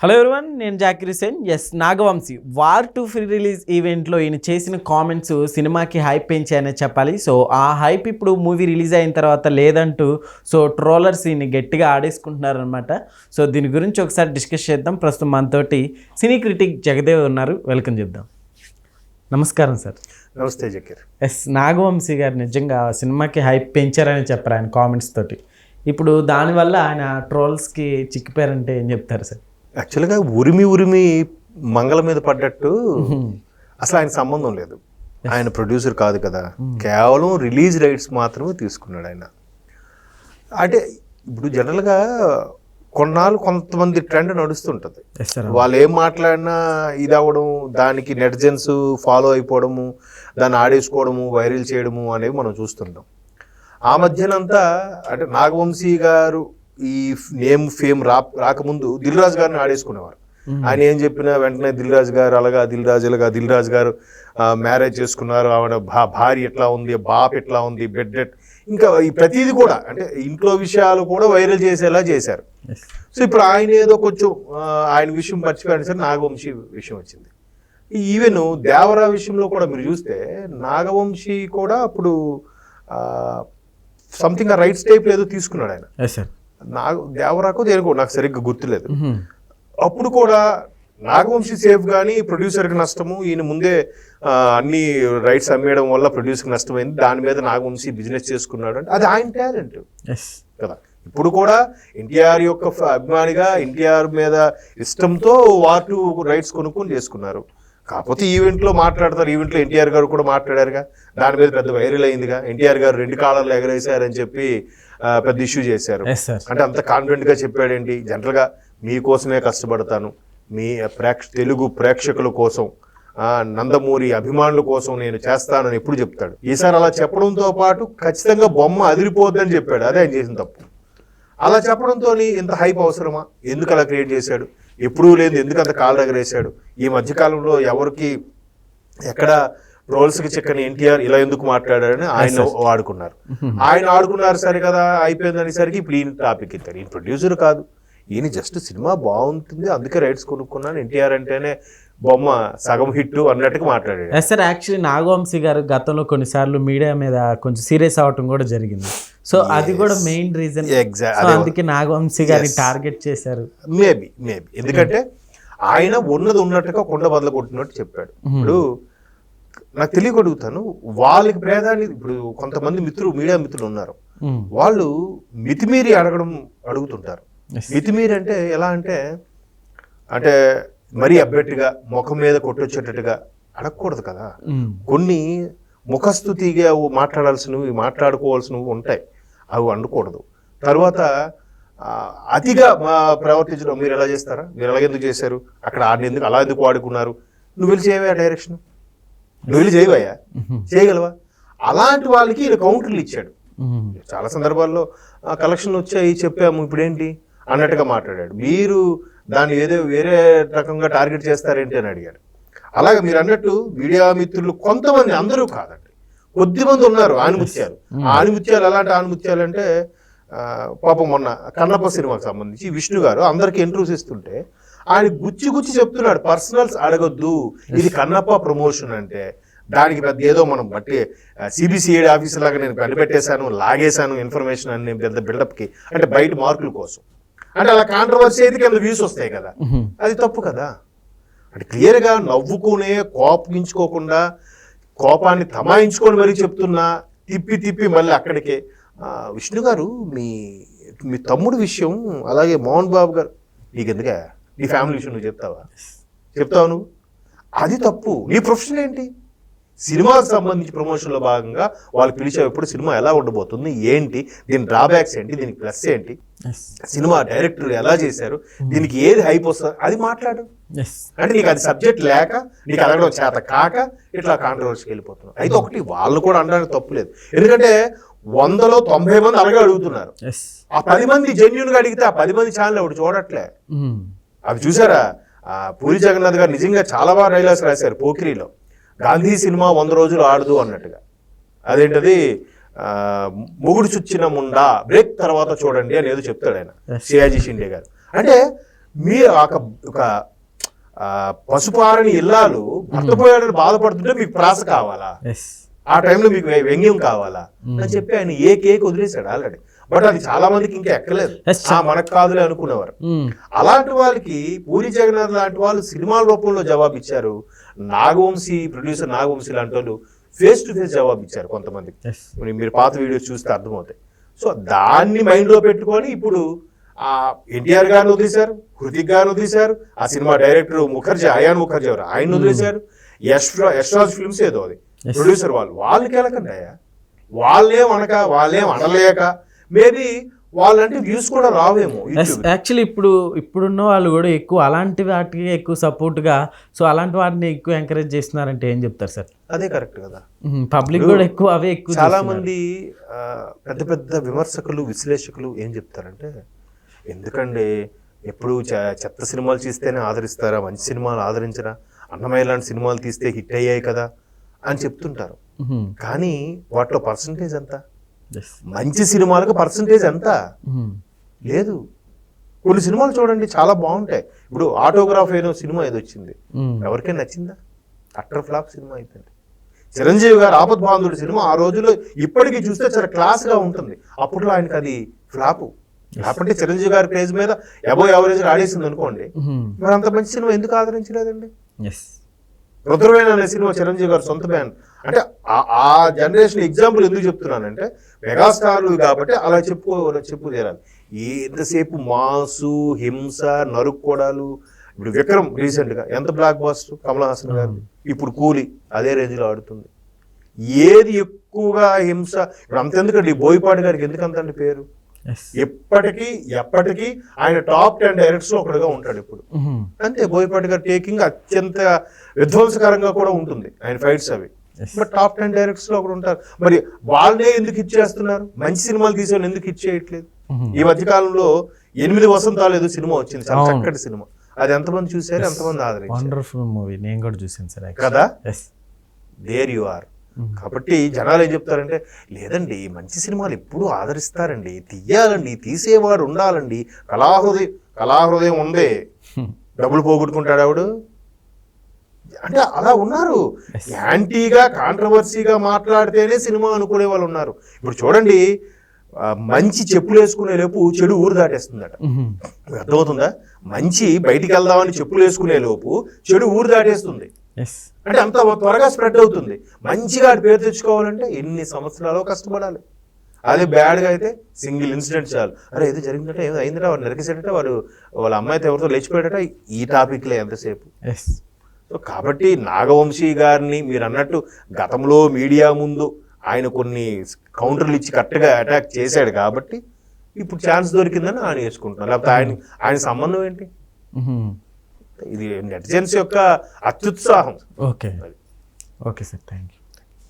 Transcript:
Hello everyone, నేను Zakir Hussain. Yes, Nagavamsi War 2 pre release ఈవెంట్లో ఈయన చేసిన కామెంట్స్ సినిమాకి హైప్ పెంచాయనే చెప్పాలి. సో ఆ హైప్ ఇప్పుడు మూవీ రిలీజ్ అయిన తర్వాత లేదంటూ ట్రోలర్స్ ఈయన గట్టిగా ఆడేసుకుంటున్నారనమాట. సో దీని గురించి ఒకసారి డిస్కస్ చేద్దాం. ప్రస్తుతం మనతోటి సినీ క్రిటిక్ జగదేవ్ ఉన్నారు. వెల్కమ్ చెప్దాం. నమస్కారం సార్. నమస్తే జకీర్. ఎస్, నాగవంశీ గారు నిజంగా సినిమాకి హైప్ పెంచారని చెప్పారు ఆయన కామెంట్స్ తోటి. ఇప్పుడు దానివల్ల ఆయన ట్రోల్స్కి చిక్కిపోయారంటే ఏం చెప్తారు సార్? యాక్చువల్గా ఉరిమి మంగళ మీద పడ్డట్టు అసలు ఆయన సంబంధం లేదు. ఆయన ప్రొడ్యూసర్ కాదు కదా, కేవలం రిలీజ్ రైట్స్ మాత్రమే తీసుకున్నాడు ఆయన. అంటే ఇప్పుడు జనరల్గా కొంతమంది ట్రెండ్ నడుస్తుంటుంది. వాళ్ళు ఏం మాట్లాడినా ఇది అవ్వడం, దానికి నెటిజన్స్ ఫాలో అయిపోవడము, దాన్ని ఆడేసుకోవడము, వైరల్ చేయడము అనేవి మనం చూస్తుంటాం. ఆ మధ్యనంతా అంటే నాగవంశీ గారు ఈ నేమ్ ఫేమ్ రాకముందు దిల్ రాజు గారిని ఆడేసుకునేవారు. ఆయన ఏం చెప్పినా వెంటనే దిల్ రాజు గారు అలాగా, దిల్ రాజు గారు మ్యారేజ్ చేసుకున్నారు, ఆవిడ భార్య ఎట్లా ఉంది, బాప్ ఎట్లా ఉంది, బెడ్ ఇంకా ఈ ప్రతిదీ కూడా అంటే ఇంట్లో విషయాలు కూడా వైరల్ చేసేలా చేశారు. సో ఇప్పుడు ఆయన ఏదో కొంచెం ఆయన విషయం మర్చిపోయాడు సరే, నాగవంశీ విషయం వచ్చింది. ఈవెన్ దేవరా విషయంలో కూడా మీరు చూస్తే నాగవంశీ కూడా అప్పుడు సంథింగ్ రైట్స్ టైప్ ఏదో తీసుకున్నాడు ఆయన. దేవరాకు దేనికో నాకు సరిగ్గా గుర్తులేదు. అప్పుడు కూడా నాగవంశీ సేఫ్ కానీ ప్రొడ్యూసర్కి నష్టము, ఈయన ముందే అన్ని రైట్స్ అమ్మేయడం వల్ల ప్రొడ్యూసర్కి నష్టమైంది, దాని మీద నాగవంశీ బిజినెస్ చేసుకున్నాడు అంటే అది ఆయన టాలెంట్ కదా. ఇప్పుడు కూడా ఎన్టీఆర్ యొక్క అభిమానిగా ఎన్టీఆర్ మీద ఇష్టంతో వార్ 2 రైట్స్ కొనుక్కొని చేసుకున్నారు. కాకపోతే ఈవెంట్లో మాట్లాడతారు, ఈవెంట్లో ఎన్టీఆర్ గారు కూడా మాట్లాడారుగా, దాని మీద పెద్ద వైరల్ అయిందిగా. ఎన్టీఆర్ గారు 2 కాలాలు ఎగరేశారని చెప్పి పెద్ద ఇష్యూ చేశారు. అంటే అంత కాన్ఫిడెంట్గా చెప్పాడేంటి? జనరల్గా మీకోసమే కష్టపడతాను, మీ తెలుగు ప్రేక్షకుల కోసం, నందమూరి అభిమానుల కోసం నేను చేస్తానని ఎప్పుడు చెప్తాడు. ఈసారి అలా చెప్పడంతో పాటు ఖచ్చితంగా బొమ్మ అదిరిపోద్దని చెప్పాడు. అదే ఆయన చేసిన తప్పు. అలా చెప్పడంతో ఇంత హైప్ అవసరమా? ఎందుకు అలా క్రియేట్ చేశాడు? ఎప్పుడూ లేదు ఎందుకు అంత కాలు ఎగరేశాడు? ఈ మధ్యకాలంలో ఎవరికి ఎక్కడ ట్రోల్స్కి చిక్కని ఎన్టీఆర్ ఇలా ఎందుకు మాట్లాడారని ఆయన వాడుకున్నారు. ఆయన ఆడుకున్నారు సరే కదా, అయిపోయింది అనేసరికి ఇప్పుడు ఈయన టాపిక్ ఇస్తారు. ఈయన ప్రొడ్యూసర్ కాదు, ఈయన జస్ట్ సినిమా బాగుంటుంది అందుకే రైట్స్ కొనుక్కున్నాను, ఎన్టీఆర్ అంటేనే బొమ్మ సగం హిట్ అన్నట్టుగా మాట్లాడాడు. సార్ యాక్చువల్లీ నాగవంశీ గారు గతంలో కొన్నిసార్లు మీడియా మీద కొంచెం సీరియస్ అవటం కూడా జరిగింది. సో అది కూడా మెయిన్ రీజన్. అందుకే నాగవంశీ గారిని టార్గెట్ చేశారు. మేబీ ఎందుకంటే ఆయన ఉన్నట్టుగా కొండ బదులు కొట్టినట్టు చెప్పాడు. ఇప్పుడు నాకు తెలియగలుగుతాను వాళ్ళకి భేదాన్ని. ఇప్పుడు కొంతమంది మీడియా మిత్రులు ఉన్నారు, వాళ్ళు మితిమీరి అడుగుతుంటారు. మితిమీరి అంటే ఎలా అంటే మరీ అబ్బెట్టుగా ముఖం మీద కొట్టొచ్చేటట్టుగా అడగకూడదు కదా. కొన్ని ముఖస్థుతిగా మాట్లాడుకోవాల్సినవి ఉంటాయి, అవి వండకూడదు. తర్వాత అతిగా ప్రవర్తించడం, మీరు ఎలా చేస్తారా, మీరు ఎలాగెందుకు చేశారు, అక్కడ ఆడిని అలా ఎందుకు వాడుకున్నారు, నువ్వు వెళ్ళి చేయవా డైరెక్షన్, నువ్వు వెళ్ళి చేయవయ్యా, చేయగలవా? అలాంటి వాళ్ళకి ఈయన కౌంటర్లు ఇచ్చాడు. చాలా సందర్భాల్లో కలెక్షన్లు వచ్చాయి చెప్పాము ఇప్పుడేంటి అన్నట్టుగా మాట్లాడాడు. మీరు దాన్ని వేరే రకంగా టార్గెట్ చేస్తారేంటి అని అడిగాడు. అలాగే మీరు అన్నట్టు మీడియా మిత్రులు కొంతమంది, అందరూ కాదండి, కొద్దిమంది ఉన్నారు ఆనిముత్యాలు. ఆనిముత్యాలు ఎలాంటి ఆనిముత్యాలు అంటే పాపం మొన్న కన్నప్ప సినిమాకి సంబంధించి విష్ణు గారు అందరికి ఇంటర్వ్యూస్ ఇస్తుంటే ఆయన గుచ్చి చెప్తున్నాడు, పర్సనల్స్ అడగొద్దు, ఇది కన్నప్ప ప్రమోషన్ అంటే దానికి పెద్ద ఏదో మనం బట్టి సిబిసిఐడి ఆఫీసర్ లాగా నేను కనిపెట్టేశాను, లాగేశాను ఇన్ఫర్మేషన్ అని పెద్ద బిల్డప్కి, అంటే బయట మార్కుల కోసం. అంటే అలా కాంట్రవర్సీ అయితే కింద వ్యూస్ వస్తాయి కదా, అది తప్పు కదా. అంటే క్లియర్గా నవ్వుకునే, కోపించుకోకుండా, కోపాన్ని తమాయించుకొని మరీ చెప్తున్నా, తిప్పి మళ్ళీ అక్కడికే. విష్ణు గారు మీ తమ్ముడు విషయం, అలాగే మోహన్ బాబు గారు, నీకెందుకే నీ ఫ్యామిలీ విషయం నువ్వు చెప్తావు నువ్వు, అది తప్పు. నీ ప్రొఫెషన్ ఏంటి? సినిమాకి సంబంధించి ప్రమోషన్లో భాగంగా వాళ్ళు పిలిచేటప్పుడు సినిమా ఎలా ఉండబోతుంది, ఏంటి, దీని డ్రాబ్యాక్స్ ఏంటి, దీనికి ప్లస్ ఏంటి, సినిమా డైరెక్టర్ ఎలా చేశారు, దీనికి ఏది హైప్ వస్తుంది, అది మాట్లాడు. అంటే నీకు అది సబ్జెక్ట్ లేక, నీకు అడగడం చేత కాక ఇట్లా కాంట్రవర్సీకి వెళ్ళిపోతున్నావు. అయితే ఒకటి వాళ్ళు కూడా అనడానికి తప్పు లేదు, ఎందుకంటే 100లో 90 మంది అలాగే అడుగుతున్నారు. ఆ 10 మంది జెన్యున్గా అడిగితే ఆ 10 మంది ఛానల్ ఒకటి చూడట్లే. అవి చూసారా, పూరి జగన్నాథ్ గారు నిజంగా చాలా బాగా డైలాగ్స్ రాశారు పోకిరిలో. గాంధీ సినిమా 100 రోజులు ఆడదు అన్నట్టుగా. అదేంటది, మొగుడు చుచ్చిన ముండా బ్రేక్ తర్వాత చూడండి అని ఏదో చెప్తాడు ఆయన, సియాజీ షిండే గారు. అంటే మీరు ఒక పసుపారని ఇల్లాలు భర్త పోయాడని బాధపడుతుంటే మీకు ప్రాస కావాలా, ఆ టైంలో మీకు వ్యంగ్యం కావాలా అని చెప్పి ఆయన ఏ కేక్ వదిలేశాడు ఆల్రెడీ. బట్ అది చాలా మందికి ఇంకా ఎక్కలేదు, మనకు కాదులే అనుకునేవారు. అలాంటి వాళ్ళకి పూరి జగన్నాథ్ లాంటి వాళ్ళు సినిమాల రూపంలో జవాబు ఇచ్చారు. నాగవంశీ ప్రొడ్యూసర్ నాగవంశీ లాంటి వాళ్ళు ఫేస్ టు ఫేస్ జవాబు ఇచ్చారు కొంతమందికి. మీరు పాత వీడియోస్ చూస్తే అర్థమవుతాయి. సో దాన్ని మైండ్ లో పెట్టుకొని ఇప్పుడు ఎన్టీఆర్ గారిని వదిలేశారు, హృతిక్ గారిని వదిలేశారు, ఆ సినిమా డైరెక్టర్ ముఖర్జీ, అయాన్ ముఖర్జీ ఎవరు ఆయన వదిలేశారు, యశ్రాజ్ ఫిల్మ్స్ ఏదో అది ప్రొడ్యూసర్ వాళ్ళకి వెళ్ళకండి అయ్యా, వాళ్ళేం అనలేక మేబీ వాళ్ళంటే వ్యూస్ కూడా రావేమో. యాక్చువల్లీ ఇప్పుడున్న వాళ్ళు కూడా ఎక్కువ అలాంటి వాటికి ఎక్కువ సపోర్ట్గా, సో అలాంటి వాటిని ఎక్కువ ఎంకరేజ్ చేస్తున్నారంటే ఏం చెప్తారు సార్? అదే కరెక్ట్ కదా, పబ్లిక్ కూడా ఎక్కువ అవే ఎక్కువ. చాలా మంది పెద్ద పెద్ద విమర్శకులు విశ్లేషకులు ఏం చెప్తారంటే, ఎందుకంటే ఎప్పుడు చెత్త సినిమాలు తీస్తేనే ఆదరిస్తారా, మంచి సినిమాలు ఆదరించరా, అన్నమయ్య లాంటి సినిమాలు తీస్తే హిట్ అయ్యాయి కదా అని చెప్తుంటారు. కానీ వాటిలో పర్సంటేజ్ ఎంత? మంచి సినిమాలకు పర్సంటేజ్ ఎంత లేదు. కొన్ని సినిమాలు చూడండి చాలా బాగుంటాయి. ఇప్పుడు ఆటోగ్రాఫ్ ఏదో సినిమా ఏదో వచ్చింది, ఎవరికైనా నచ్చిందా? అట్టర్ ఫ్లాప్ సినిమా అయిపోయింది. చిరంజీవి గారు ఆపద్ బాంధుడు సినిమా ఆ రోజుల్లో ఇప్పటికీ చూస్తే చాలా క్లాస్ గా ఉంటుంది. అప్పట్లో ఆయనకి అది ఫ్లాప్. అంటే చిరంజీవి గారి క్రేజ్ మీద అబోవ్ యావరేజ్ ఆడేసింది అనుకోండి. మరి అంత మంచి సినిమా ఎందుకు ఆదరించలేదండి? రుద్రవేణ అనే సినిమా చిరంజీవి గారు సొంత బ్యాన్. అంటే ఆ జనరేషన్ ఎగ్జాంపుల్ ఎందుకు చెప్తున్నానంటే, మెగాస్టార్లు కాబట్టి అలా చెప్పు తీరాలి. ఎంతసేపు మాసు, హింస, నరుక్కోడాలు. ఇప్పుడు విక్రమ్ రీసెంట్ గా ఎంత బ్లాక్ బాస్టర్, కమల్ హాసన్ గారు. ఇప్పుడు కూలీ అదే రేంజ్ లో ఆడుతుంది. ఏది ఎక్కువగా హింస? ఇప్పుడు అంతెందుకండి బోయపాటి గారికి ఎందుకంత పేరు? ఎప్పటికీ ఆయన టాప్ 10 డైరెక్టర్స్ లో ఒకటిగా ఉంటాడు ఇప్పుడు. అంతే, బోయపాటి గారు టేకింగ్ అత్యంత విధ్వంసకరంగా కూడా ఉంటుంది ఆయన ఫైట్స్ అవి. బట్ టాప్ 10 డైరెక్టర్స్ లో ఒకటి ఉంటారు. మరి వాళ్ళనే ఎందుకు హిట్ చేస్తున్నారు? మంచి సినిమాలు తీసేవాళ్ళు ఎందుకు హిట్ చేయట్లేదు? ఈ మధ్య కాలంలో 8 వసంతాలు ఏదో సినిమా వచ్చింది, చాలా చక్కటి సినిమా. అది ఎంతమంది చూసారు, ఎంతమంది ఆదరించారు? వండర్ఫుల్ మూవీ, నేను కూడా చూసాను సార్ కదా. There you are. కాబట్టి జనాలు ఏం చెప్తారంటే, లేదండి మంచి సినిమాలు ఎప్పుడు ఆదరిస్తారండి, తీయాలండి, తీసేవాడు ఉండాలండి, కళాహృదయం ఉందే డబ్బులు పోగొట్టుకుంటాడు ఆవిడు అంటే అలా ఉన్నారు. యాంటీగా కాంట్రవర్సీగా మాట్లాడితేనే సినిమా అనుకునే వాళ్ళు ఉన్నారు. ఇప్పుడు చూడండి, మంచి చెప్పులు వేసుకునే లోపు చెడు ఊరు దాటేస్తుందట. అర్థమవుతుందా? మంచి బయటికి వెళ్దామని చెప్పులు వేసుకునే లోపు చెడు ఊరు దాటేస్తుంది. అంటే అంత త్వరగా స్ప్రెడ్ అవుతుంది. మంచిగా పేరు తెచ్చుకోవాలంటే ఎన్ని సంవత్సరాలు కష్టపడాలి. అదే బ్యాడ్గా అయితే సింగిల్ ఇన్సిడెంట్ చాలు, అరే ఏదో జరిగిందంటే ఏదో అయిందట, వాడు నరికేసాడట, వాళ్ళ అమ్మాయితో ఎవరితో లేచిపోయాడట, ఈ టాపిక్లే ఎంతసేపు. సో కాబట్టి నాగవంశీ గారిని మీరు అన్నట్టు గతంలో మీడియా ముందు ఆయన కొన్ని కౌంటర్లు ఇచ్చి కరెక్ట్గా అటాక్ చేశాడు కాబట్టి ఇప్పుడు ఛాన్స్ దొరికిందని ఆయన వేసుకుంటున్నారు. లేకపోతే ఆయన సంబంధం ఏంటి? ఇది నెటిజన్స్ యొక్క అత్యుత్సాహం. Okay sir, thank you.